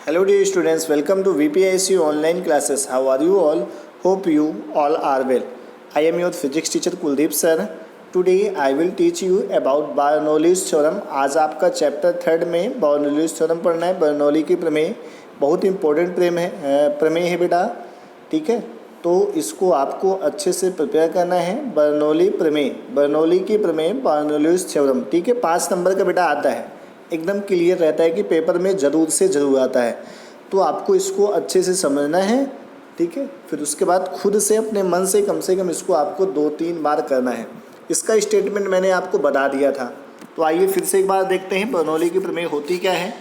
Hello dear students, welcome to VPIC online classes. How are you all? Hope you all are well. I am your physics teacher Kuldeep sir. Today I will teach you about Bernoulli's theorem. आज आपका chapter 3 में Bernoulli's theorem पढ़ना है। Bernoulli की प्रमेय बहुत important प्रमेय है बेटा, ठीक है। तो इसको आपको अच्छे से प्रिपेयर करना है। बर्नौली की प्रमेय बर्नौलीज थ्योरम, ठीक है। 5 नंबर का बेटा आता है, एकदम क्लियर रहता है कि पेपर में ज़रूर से ज़रूर आता है। तो आपको इसको अच्छे से समझना है, ठीक है। फिर उसके बाद खुद से अपने मन से कम इसको आपको 2-3 बार करना है। इसका स्टेटमेंट मैंने आपको बता दिया था, तो आइए फिर से एक बार देखते हैं बर्नौली की प्रमेय होती क्या है।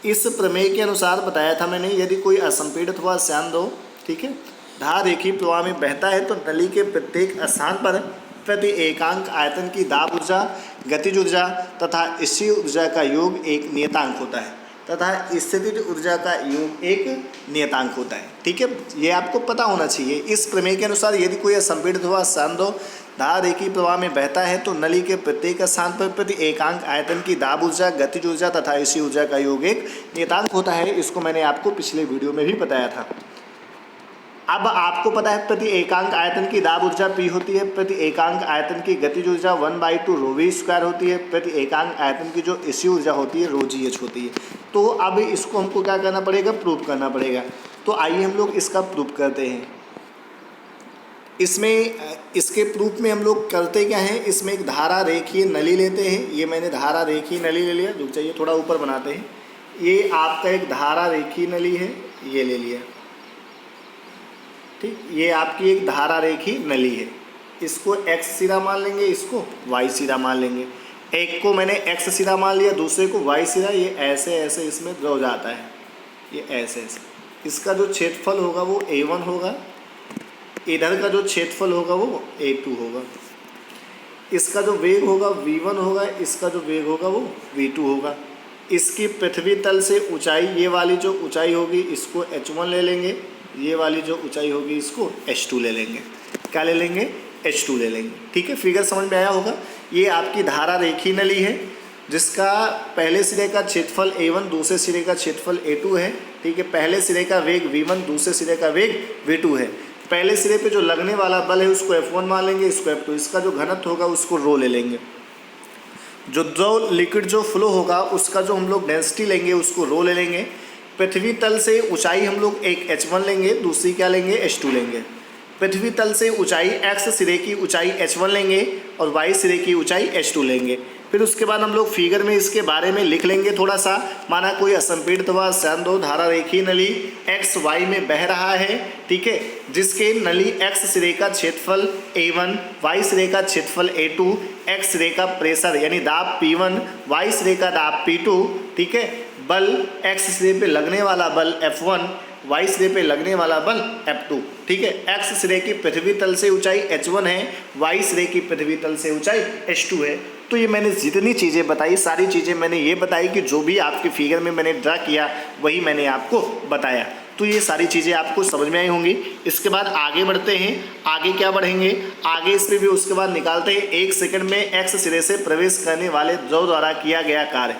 इस प्रमेय के अनुसार बताया था मैंने, यदि कोई असंपीड़ित अथवा श्यानदो, ठीक है, धारा रेखीय प्रवाह में बहता है तो नली के प्रत्येक स्थान पर प्रति एकांक आयतन की दाब ऊर्जा, गतिज ऊर्जा तथा स्थिर ऊर्जा का योग एक नियतांक होता है तथा स्थितिज ऊर्जा का योग एक नियतांक होता है, ठीक है। ये आपको पता होना चाहिए। इस प्रमेय के अनुसार यदि कोई असंपीड़ित हुआ श्यानदो धारा रेखीय प्रवाह में बहता है तो नली के प्रत्येक स्थान पर प्रति एकांक आयतन की दाब ऊर्जा, गतिज ऊर्जा तथा स्थिर ऊर्जा का योग एक नियतांक होता है। इसको मैंने आपको पिछले वीडियो में भी बताया था। अब आपको पता है प्रति एकांक आयतन की दाब ऊर्जा P होती है, प्रति एकांक आयतन की गतिज ऊर्जा 1/2 ρv² होती है, प्रति एकांक आयतन की जो स्थिर ऊर्जा होती है ρgh होती है। तो अब इसको हमको क्या करना पड़ेगा, प्रूफ करना पड़ेगा। तो आइए हम लोग इसका प्रूफ करते हैं। इसके प्रूफ में हम लोग करते क्या हैं, इसमें एक धारा रेखीय नली लेते हैं। ये मैंने धारा रेखीय नली ले लिया, रुक जाइए थोड़ा ऊपर बनाते हैं। ये आपका एक धारा रेखीय नली है, ये ले लिया, ठीक। ये आपकी एक धारा रेखी नली है। इसको x सिरा मान लेंगे, इसको y सिरा मान लेंगे। एक को मैंने x सिरा मान लिया, दूसरे को y सिरा। ये ऐसे ऐसे इसमें ड्रॉ जाता है, ये ऐसे ऐसे। इसका जो क्षेत्रफल होगा वो A1 होगा, इधर का जो क्षेत्रफल होगा वो A2 होगा। इसका जो वेग होगा V1 होगा, इसका जो वेग होगा वो V2 होगा। इसकी पृथ्वी तल से ऊंचाई, ये वाली जो ऊंचाई होगी इसको h1 ले लेंगे, ये वाली जो ऊंचाई होगी इसको h2 ले लेंगे। क्या ले लेंगे, h2 ले लेंगे, ठीक है। फिगर समझ में आया होगा। ये आपकी धारा रेखीय नली है जिसका पहले सिरे का क्षेत्रफल A1, दूसरे सिरे का क्षेत्रफल A2 है, ठीक है। पहले सिरे का वेग V1, दूसरे सिरे का वेग V2 है। पहले सिरे पे जो लगने वाला बल है उसको F1 मान लेंगे, इसको F2। इसका जो घनत्व होगा उसको रो ले लेंगे। जो लिक्विड जो फ्लो होगा उसका जो हम लोग डेंसिटी लेंगे उसको रो ले लेंगे। पृथ्वी तल से ऊंचाई हम लोग एक h1 लेंगे, दूसरी क्या लेंगे, h2 लेंगे। पृथ्वी तल से ऊंचाई x सिरे की ऊंचाई h1 लेंगे और y सिरे की ऊंचाई h2 लेंगे। फिर उसके बाद हम लोग फिगर में इसके बारे में लिख लेंगे थोड़ा सा। माना कोई असंपीड़ित व श्यानदो धारा रेखीय नली x y में बह रहा है, ठीक है, जिसके नली x सिरे का क्षेत्रफल A1, y सिरे का क्षेत्रफल A2, x सिरे का प्रेशर यानी दाब P1, y सिरे का दाब P2, ठीक है। बल x सिरे पे लगने वाला बल F1, y सिरे पे लगने वाला बल F2, ठीक है। x सिरे की पृथ्वी तल से ऊंचाई h1 है, y सिरे की पृथ्वी तल से ऊंचाई h2 है। तो ये मैंने जितनी चीज़ें बताई, सारी चीज़ें मैंने ये बताई कि जो भी आपकी फिगर में मैंने ड्रा किया वही मैंने आपको बताया। तो ये सारी चीज़ें आपको समझ में आई होंगी। इसके बाद आगे बढ़ते हैं। आगे क्या बढ़ेंगे, आगे इस पर भी उसके बाद निकालते हैं। 1 सेकंड में x सिरे से प्रवेश करने वाले द्रव द्वारा किया गया कार्य।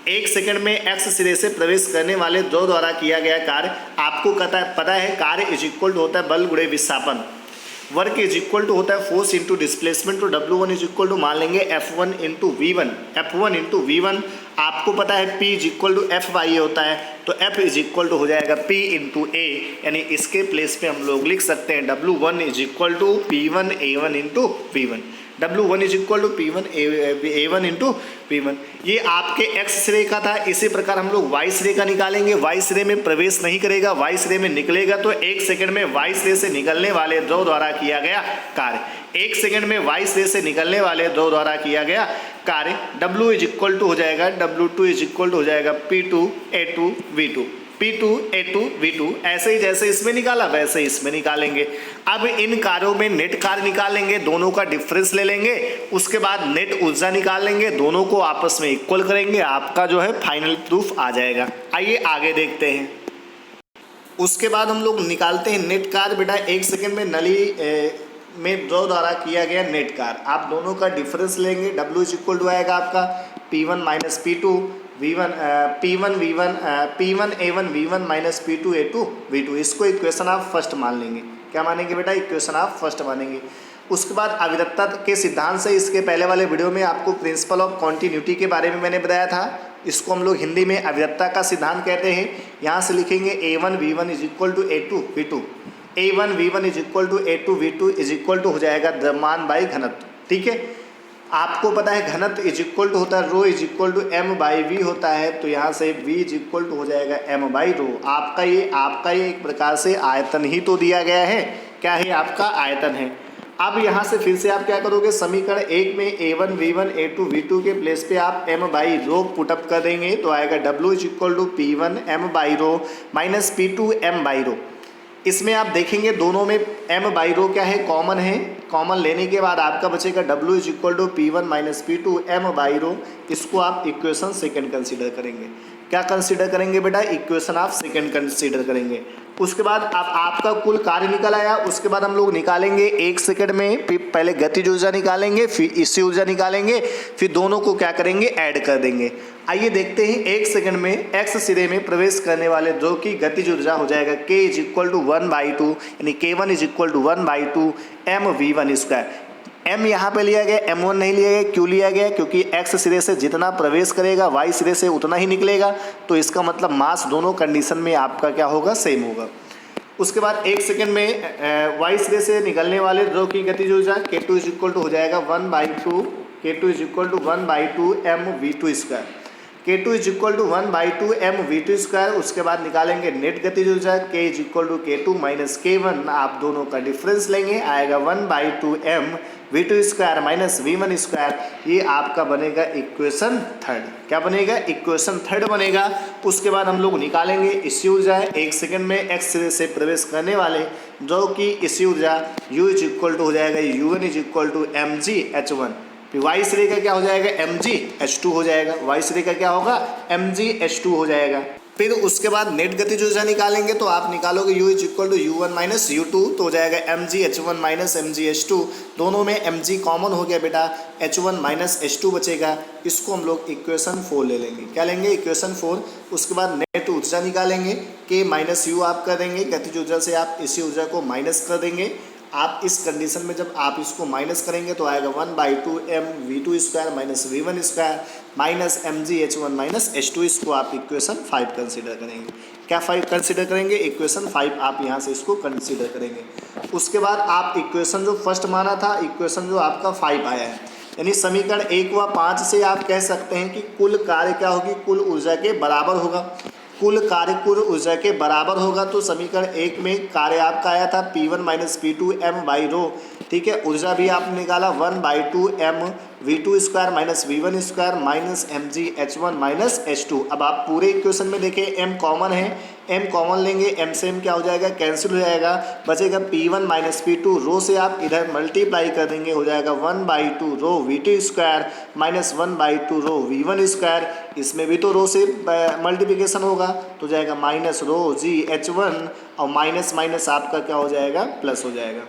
1 सेकंड में x सिरे से प्रवेश करने वाले द्रव द्वारा किया गया कार्य आपको पता है। कार्य इज इक्वल टू होता है बल गुणे विस्थापन। वर्क इज इक्वल टू होता है फोर्स इंटू डिस्प्लेसमेंट। तो W1 इज इक्वल टू मान लेंगे F1 into V1। F1 into V1 आपको पता है P is equal to F होता है, तो F इज इक्वल टू हो जाएगा P इंटू A। यानी इसके प्लेस पे हम लोग लिख सकते हैं W1 is equal to P1 A1 into V1। W1 is equal to P1 A1 into P1। ये आपके x सिरे का था। इसी प्रकार हम लोग y सिरे का निकालेंगे। y सिरे में प्रवेश नहीं करेगा, y सिरे में निकलेगा। तो 1 सेकंड में y सिरे से निकलने वाले द्रव द्वारा किया गया कार्य। 1 सेकंड में y सिरे से निकलने वाले द्रव द्वारा किया गया कार्य W इज इक्वल टू हो जाएगा W2 इज इक्वल टू हो जाएगा P2 A2 V2, P2 A2 V2। ऐसे ही जैसे इसमें निकाला वैसे ही इसमें निकालेंगे। अब इन कार्यों में नेट कार्य निकालेंगे, दोनों का डिफरेंस ले लेंगे। उसके बाद नेट ऊर्जा निकाल लेंगे, दोनों को आपस में इक्वल करेंगे। आपका जो है फाइनल प्रूफ आ जाएगा। आइए आगे देखते हैं। उसके बाद हम लोग निकालते हैं नेट कार्य। बेटा 1 सेकेंड में नली में द्रव द्वारा किया गया नेट कार्य, आप दोनों का डिफरेंस लेंगे। W इज इक्वल टू आएगा आपका P1 minus P2, P1 A1 V1 minus P2 A2 V2, इसको इक्वेशन आप फर्स्ट मान लेंगे। क्या मानेंगे बेटा? इक्वेशन आप फर्स्ट मानेंगे। उसके बाद अविरतता के सिद्धांत से, इसके पहले वाले वीडियो में आपको प्रिंसिपल ऑफ कॉन्टिन्यूटी के बारे में मैंने बताया था। इसको हम लोग हिंदी में अविरतता का सिद्धांत कहते हैं। यहाँ से लिखेंगे A1 V1 is equal to A2 V2, A1 V1 is equal to A2 V2 is equal to हो जाएगा द्रव्यमान बाई घनत्व। ठीक है, आपको पता है घनत्व इज इक्वल टू होता है rho is equal to m by V होता है, तो यहाँ से v इज इक्वल टू हो जाएगा m बाई रो। आपका ये एक प्रकार से आयतन ही तो दिया गया है। क्या है? आपका आयतन है। अब यहाँ से फिर से आप क्या करोगे? समीकरण 1 में A1 V1 A2 V2 के प्लेस पे आप m बाई रो पुटअप कर देंगे, तो आएगा W is equal to P1 m by rho minus P2 m by rho. इसमें आप देखेंगे दोनों में m बाई रो क्या है? कॉमन है। कॉमन लेने के बाद आपका बचेगा W is equal to P1 minus P2 m by rho. इसको आप इक्वेशन सेकंड कंसीडर करेंगे। क्या कंसीडर करेंगे बेटा? इक्वेशन आप सेकंड कंसीडर करेंगे। उसके बाद अब आपका कुल कार्य निकल आया। उसके बाद हम लोग निकालेंगे 1 सेकंड में, फिर पहले गतिज ऊर्जा निकालेंगे, फिर स्थिर ऊर्जा निकालेंगे, फिर दोनों को क्या करेंगे? ऐड कर देंगे। आइए देखते हैं 1 सेकंड में x सिरे में प्रवेश करने वाले द्रव की गतिज ऊर्जा हो जाएगा k इज इक्वल टू 1/2, यानी K1 is equal to 1/2 mv1 square. m यहाँ पे लिया गया, m1 नहीं लिया गया। क्यों लिया गया? क्योंकि x सिरे से जितना प्रवेश करेगा y सिरे से उतना ही निकलेगा, तो इसका मतलब मास दोनों कंडीशन में आपका क्या होगा? सेम होगा। उसके बाद 1 सेकंड में y सिरे से निकलने वाले द्रव की गतिज ऊर्जा K2 इज इक्वल टू हो जाएगा 1/2 K2 is equal to 1/2 mv2 square. K2 is equal to 1/2 mv2 square. उसके बाद निकालेंगे नेट गतिज ऊर्जा K is equal to K2 minus K1। आप दोनों का डिफरेंस लेंगे, आएगा 1/2 mv2 square minus v1 square. ये आपका बनेगा इक्वेशन थर्ड। क्या बनेगा? इक्वेशन थर्ड बनेगा। उसके बाद हम लोग निकालेंगे स्थिर ऊर्जा। 1 सेकंड में x सिरे से प्रवेश करने वाले द्रव की स्थिर ऊर्जा u इज इक्वल टू हो जाएगा u1 is equal to mgh1। फिर y सिरे का क्या हो जाएगा? mgh2 हो जाएगा। y सिरे का क्या होगा? mgh2 हो जाएगा। फिर उसके बाद नेट गतिज ऊर्जा निकालेंगे, तो आप निकालोगे u is equal to u1 minus u2, तो हो जाएगा mgh1 माइनस mgh2। दोनों में mg कॉमन हो गया बेटा, h1 माइनस h2 बचेगा। इसको हम लोग इक्वेशन 4 ले लेंगे। क्या लेंगे? इक्वेशन 4। उसके बाद नेट ऊर्जा निकालेंगे, k माइनस u आप कर देंगे, गतिज ऊर्जा से आप इसी ऊर्जा को माइनस कर देंगे। आप इस कंडीशन में जब आप इसको माइनस करेंगे तो आएगा 1/2 mv2 square minus v1 square minus mgh1 minus h2। इसको आप इक्वेशन 5 कंसीडर करेंगे। क्या 5 कंसीडर करेंगे? इक्वेशन 5 आप यहाँ से इसको कंसीडर करेंगे। उसके बाद आप इक्वेशन जो फर्स्ट माना था, इक्वेशन जो आपका 5 आया है, यानी समीकरण 1 व 5 से आप कह सकते हैं कि कुल कार्य क्या होगी? कुल ऊर्जा के बराबर होगा। कुल कार्य कुल ऊर्जा के बराबर होगा। तो समीकरण 1 में कार्य आपका आया था P1 minus P2 m by रो। ठीक है, ऊर्जा भी आपने निकाला 1/2 mv2 square minus v1 square minus mgh1 minus h2। अब आप पूरे इक्वेशन में देखें m कॉमन है, m कॉमन लेंगे, m से m क्या हो जाएगा? कैंसिल हो जाएगा। बचेगा P1 माइनस P2। रो से आप इधर मल्टीप्लाई कर देंगे, हो जाएगा 1/2 रो v2 स्क्वायर माइनस 1/2 रो v1 स्क्वायर। इसमें भी तो रो से मल्टीप्लिकेशन होगा, तो जाएगा माइनस रो gh1 और माइनस माइनस आपका क्या हो जाएगा? प्लस हो जाएगा।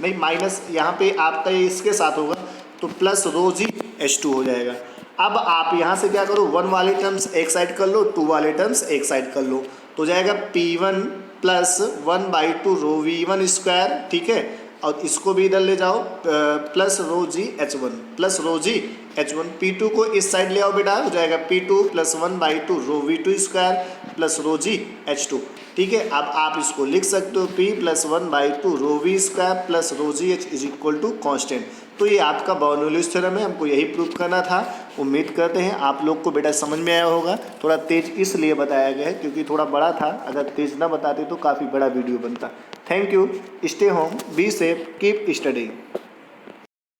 नहीं, माइनस यहाँ पे आपका ये इसके साथ होगा, तो प्लस रो gh2 हो जाएगा। अब आप यहाँ से क्या करो? 1 वाले टर्म्स एक साइड कर लो, 2 वाले टर्म्स एक साइड कर लो, तो जाएगा P1 प्लस 1/2 रो v1 स्क्वायर। ठीक है, और इसको भी इधर ले जाओ, प्लस रो gh1 प्लस रो gh1। P2 को इस साइड ले आओ बेटा, हो जाएगा P2 प्लस 1/2 रो v2 स्क्वायर प्लस रो gh2। ठीक है, अब आप इसको लिख सकते हो P plus 1/2 rho v square plus rho gh is equal to constant. तो ये आपका बर्नौलीज थ्योरम है, हमको यही प्रूव करना था। उम्मीद करते हैं आप लोग को बेटा समझ में आया होगा। थोड़ा तेज इसलिए बताया गया है क्योंकि थोड़ा बड़ा था, अगर तेज ना बताते तो काफ़ी बड़ा वीडियो बनता। Thank you. Stay home, be safe, keep studying.